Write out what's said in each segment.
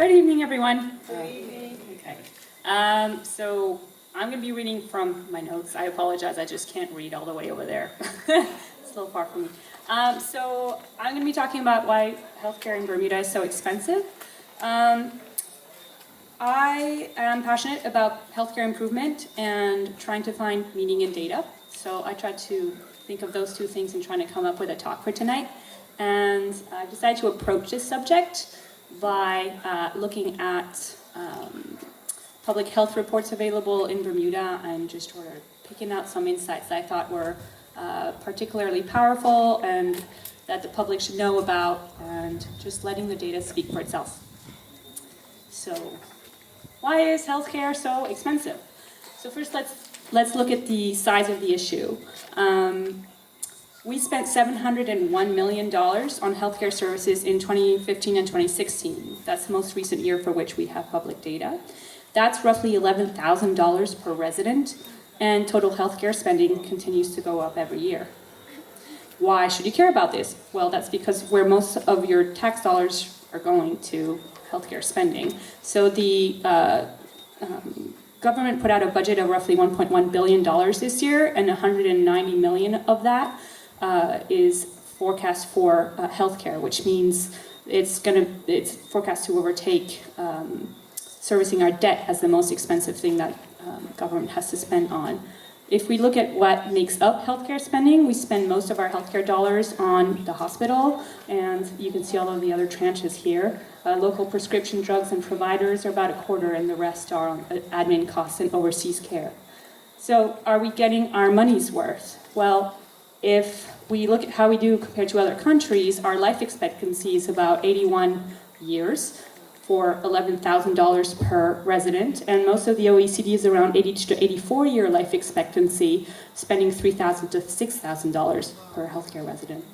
Good evening, everyone. Good evening. Okay. So I'm going to be reading from my notes. I apologize, I just can't read all the way over there. It's a little far from me. So I'm going to be talking about why healthcare in Bermuda is so expensive. I am passionate about healthcare improvement and trying to find meaning in data. So I tried to think of those two things and trying to come up with a talk for tonight. And I decided to approach this subject by looking at public health reports available in Bermuda and just sort of picking out some insights I thought were particularly powerful and that the public should know about, and just letting the data speak for itself. So, why is healthcare so expensive? So first, let's look at the size of the issue. We spent $701 million on healthcare services in 2015 and 2016. That's the most recent year for which we have public data. That's roughly $11,000 per resident, and total healthcare spending continues to go up every year. Why should you care about this? Well, that's because where most of your tax dollars are going to healthcare spending. So the government put out a budget of roughly $1.1 billion this year, and $190 million of that is forecast for healthcare, which means it's forecast to overtake servicing our debt as the most expensive thing that government has to spend on. If we look at what makes up healthcare spending, we spend most of our healthcare dollars on the hospital, and you can see all of the other tranches here. Local prescription drugs and providers are about a quarter, and the rest are on admin costs and overseas care. So are we getting our money's worth? Well, if we look at how we do compared to other countries, our life expectancy is about 81 years for $11,000 per resident, and most of the OECD is around 80 to 84-year life expectancy, spending $3,000 to $6,000 per healthcare resident.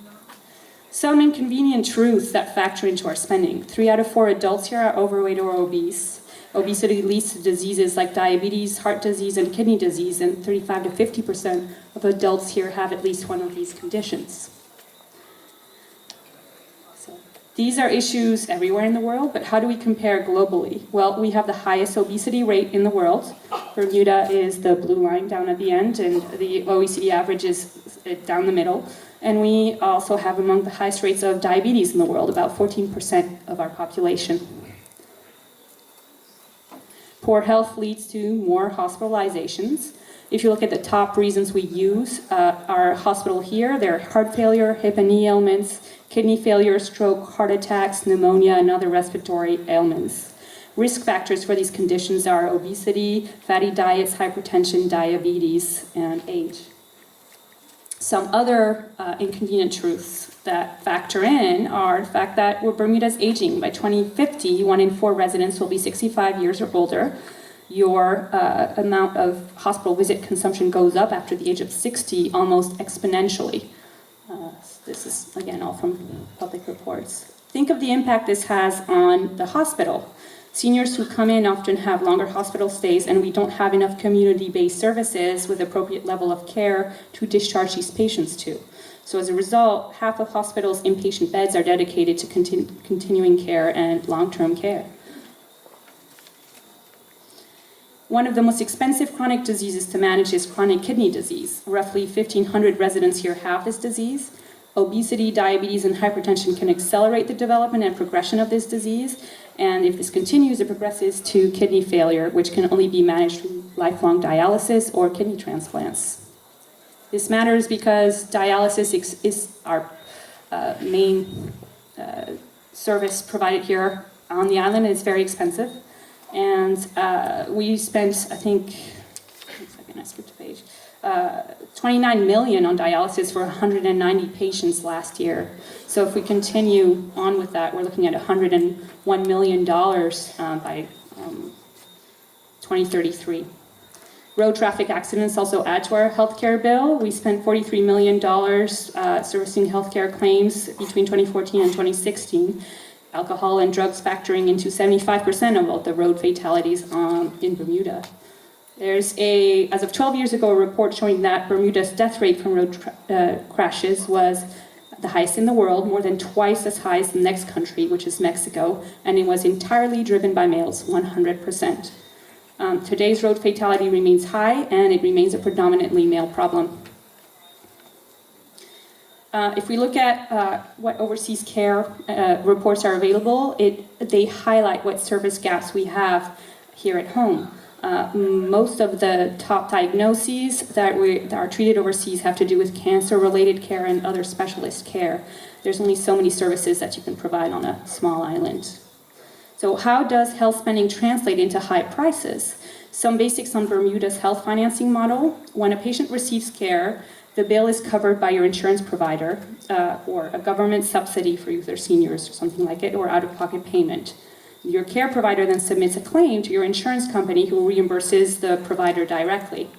Some inconvenient truths that factor into our spending. 3 out of 4 adults here are overweight or obese. Obesity leads to diseases like diabetes, heart disease, and kidney disease, and 35 to 50% of adults here have at least one of these conditions. These are issues everywhere in the world, but how do we compare globally? Well, we have the highest obesity rate in the world. Bermuda is the blue line down at the end, and the OECD average is down the middle. And we also have among the highest rates of diabetes in the world, about 14% of our population. Poor health leads to more hospitalizations. If you look at the top reasons we use our hospital here, they're heart failure, hip and knee ailments, kidney failure, stroke, heart attacks, pneumonia, and other respiratory ailments. Risk factors for these conditions are obesity, fatty diets, hypertension, diabetes, and age. Some other inconvenient truths that factor in are the fact that Bermuda's aging. By 2050, 1 in 4 residents will be 65 years or older. Your amount of hospital visit consumption goes up after the age of 60 almost exponentially. This is, again, all from public reports. Think of the impact this has on the hospital. Seniors who come in often have longer hospital stays, and we don't have enough community-based services with appropriate level of care to discharge these patients to. So as a result, half of hospitals' inpatient beds are dedicated to continuing care and long-term care. One of the most expensive chronic diseases to manage is chronic kidney disease. Roughly 1,500 residents here have this disease. Obesity, diabetes, and hypertension can accelerate the development and progression of this disease. And if this continues, it progresses to kidney failure, which can only be managed through lifelong dialysis or kidney transplants. This matters because dialysis is our main service provided here on the island. It's very expensive. And we spent, I think, one second, I skipped a page, $29 million on dialysis for 190 patients last year. So if we continue on with that, we're looking at $101 million by 2033. Road traffic accidents also add to our healthcare bill. We spent $43 million servicing healthcare claims between 2014 and 2016. Alcohol and drugs factoring into 75% of all the road fatalities in Bermuda. There's as of 12 years ago, a report showing that Bermuda's death rate from road crashes was the highest in the world, more than twice as high as the next country, which is Mexico, and it was entirely driven by males, 100%. Today's road fatality remains high, and it remains a predominantly male problem. If we look at what overseas care reports are available, they highlight what service gaps we have here at home. Most of the top diagnoses that are treated overseas have to do with cancer-related care and other specialist care. There's only so many services that you can provide on a small island. So how does health spending translate into high prices? Some basics on Bermuda's health financing model. When a patient receives care, the bill is covered by your insurance provider or a government subsidy for either seniors or something like it, or out-of-pocket payment. Your care provider then submits a claim to your insurance company who reimburses the provider directly.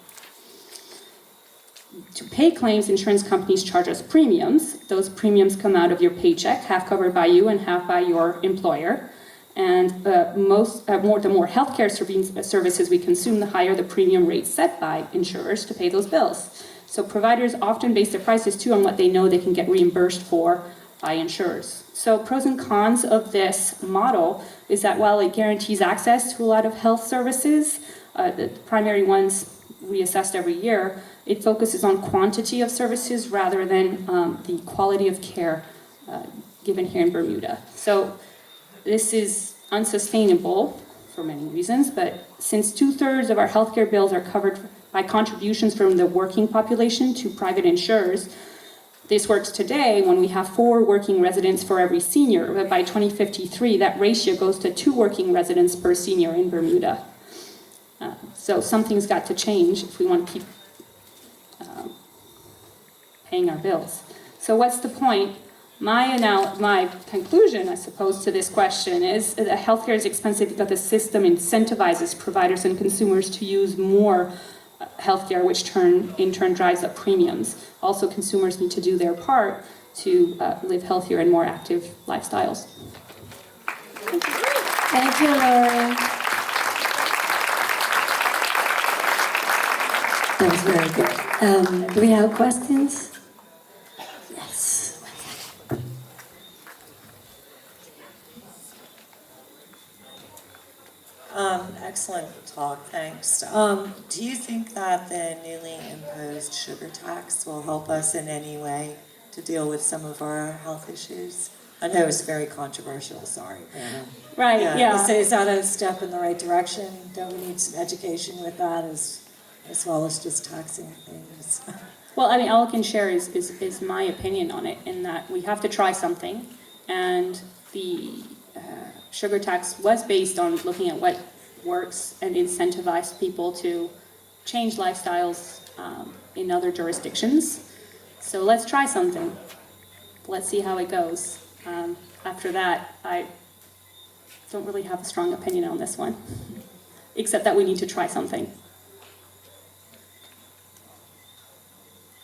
To pay claims, insurance companies charge us premiums. Those premiums come out of your paycheck, half covered by you and half by your employer. And the more healthcare services we consume, the higher the premium rate set by insurers to pay those bills. So providers often base their prices too on what they know they can get reimbursed for by insurers. So pros and cons of this model is that while it guarantees access to a lot of health services, the primary ones reassessed every year, it focuses on quantity of services rather than the quality of care given here in Bermuda. So this is unsustainable for many reasons, but since 2/3 of our healthcare bills are covered by contributions from the working population to private insurers, this works today when we have 4 working residents for every senior, but by 2053, that ratio goes to 2 working residents per senior in Bermuda. So something's got to change if we want to keep paying our bills. So what's the point? My conclusion, I suppose, to this question is that healthcare is expensive because the system incentivizes providers and consumers to use more healthcare, which in turn drives up premiums. Also, consumers need to do their part to live healthier and more active lifestyles. Thank you. Thank you, Laure. That was very good. Do we have questions? Yes. Excellent talk, thanks. Do you think that the newly imposed sugar tax will help us in any way to deal with some of our health issues? I know it's very controversial, sorry. Right, yeah. Is that a step in the right direction? Don't we need some education with that as well as just taxing things? Well, I mean, all I can share is my opinion on it, in that we have to try something, and the sugar tax was based on looking at what works and incentivize people to change lifestyles in other jurisdictions. So let's try something. Let's see how it goes. After that, I don't really have a strong opinion on this one, except that we need to try something.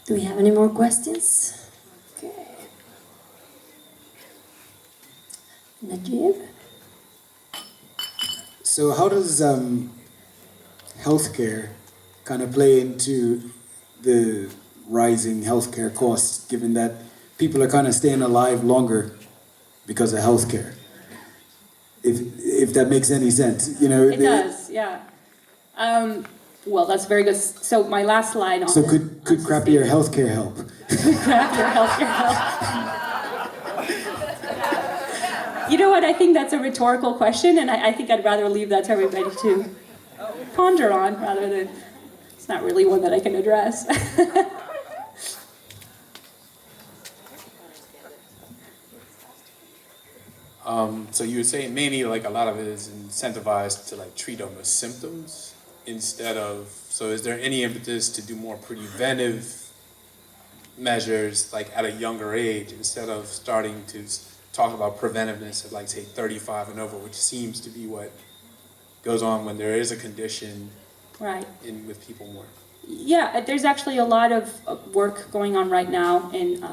Do we have any more questions? Okay. Najib? So how does healthcare kind of play into the rising healthcare costs, given that people are kind of staying alive longer because of healthcare? If that makes any sense, you know. It does, yeah. Well, that's very good. So my last slide on. So could crappier healthcare help? Crappier healthcare help. You know what? I think that's a rhetorical question, and I think I'd rather leave that to everybody to ponder on, rather than it's not really one that I can address. So you were saying mainly like a lot of it is incentivized to like treat them as symptoms instead of, so is there any impetus to do more preventive measures like at a younger age instead of starting to talk about preventiveness at like say 35 and over, which seems to be what goes on when there is a condition Right. with people more? Yeah, there's actually a lot of work going on right now in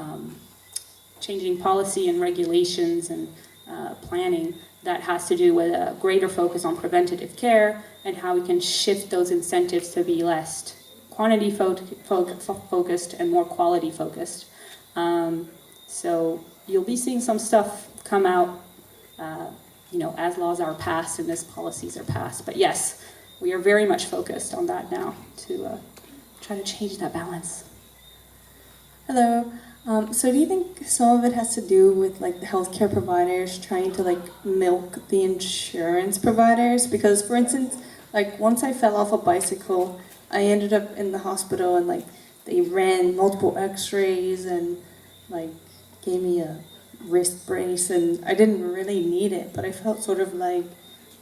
changing policy and regulations and planning that has to do with a greater focus on preventative care and how we can shift those incentives to be less quantity focused and more quality focused. So you'll be seeing some stuff come out, as laws are passed and as policies are passed. But yes, we are very much focused on that now to try to change that balance. Hello. So do you think some of it has to do with like the healthcare providers trying to like milk the insurance providers? Because for instance, like once I fell off a bicycle, I ended up in the hospital and like they ran multiple x-rays and like gave me a wrist brace and I didn't really need it, but I felt sort of like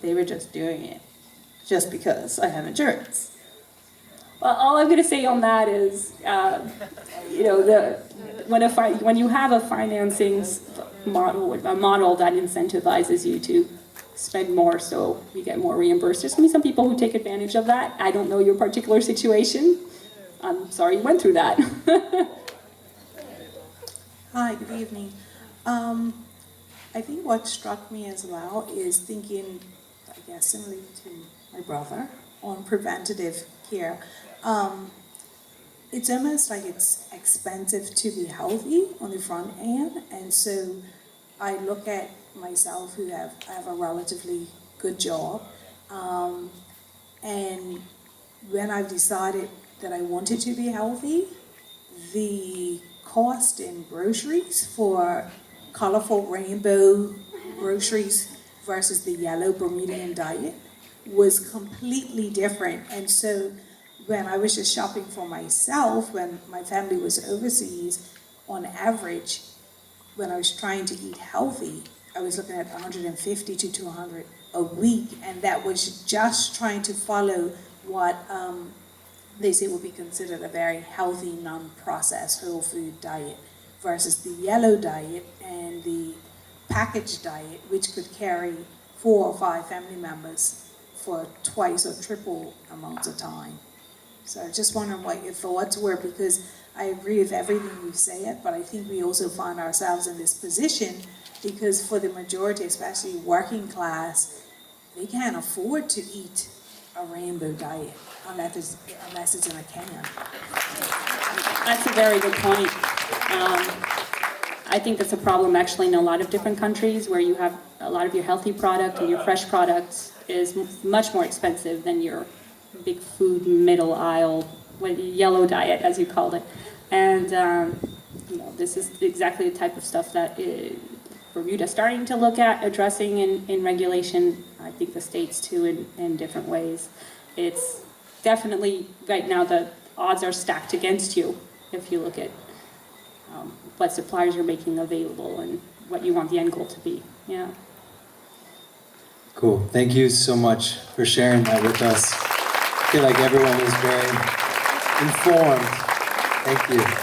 they were just doing it just because I have insurance. Well, all I'm going to say on that is, when you have a financing model that incentivizes you to spend more so you get more reimbursed, there's going to be some people who take advantage of that. I don't know your particular situation. I'm sorry you went through that. Hi, good evening. I think what struck me as well is thinking, I guess, similarly to my brother, on preventative care. It's almost like it's expensive to be healthy on the front end, and so I look at myself I have a relatively good job, and when I've decided that I wanted to be healthy, the cost in groceries for colorful rainbow groceries versus the yellow Bermudian diet was completely different. And so when I was just shopping for myself, when my family was overseas, on average, when I was trying to eat healthy, I was looking at 150 to 200 a week, and that was just trying to follow what they say will be considered a very healthy, non-processed, whole food diet, versus the yellow diet and the packaged diet, which could carry 4 or 5 family members for twice or triple amounts of time. So I just wondering what your thoughts were, because I agree with everything you said, but I think we also find ourselves in this position because for the majority, especially working class, they can't afford to eat a rainbow diet unless it's in a can. That's a very good point. I think that's a problem actually in a lot of different countries where you have a lot of your healthy product and your fresh products is much more expensive than your big food middle aisle, yellow diet as you called it. And this is exactly the type of stuff that Bermuda's starting to look at addressing in regulation. I think the states too in different ways. It's definitely, right now the odds are stacked against you if you look at what suppliers you're making available and what you want the end goal to be. Yeah. Cool. Thank you so much for sharing that with us. I feel like everyone was very informed. Thank you.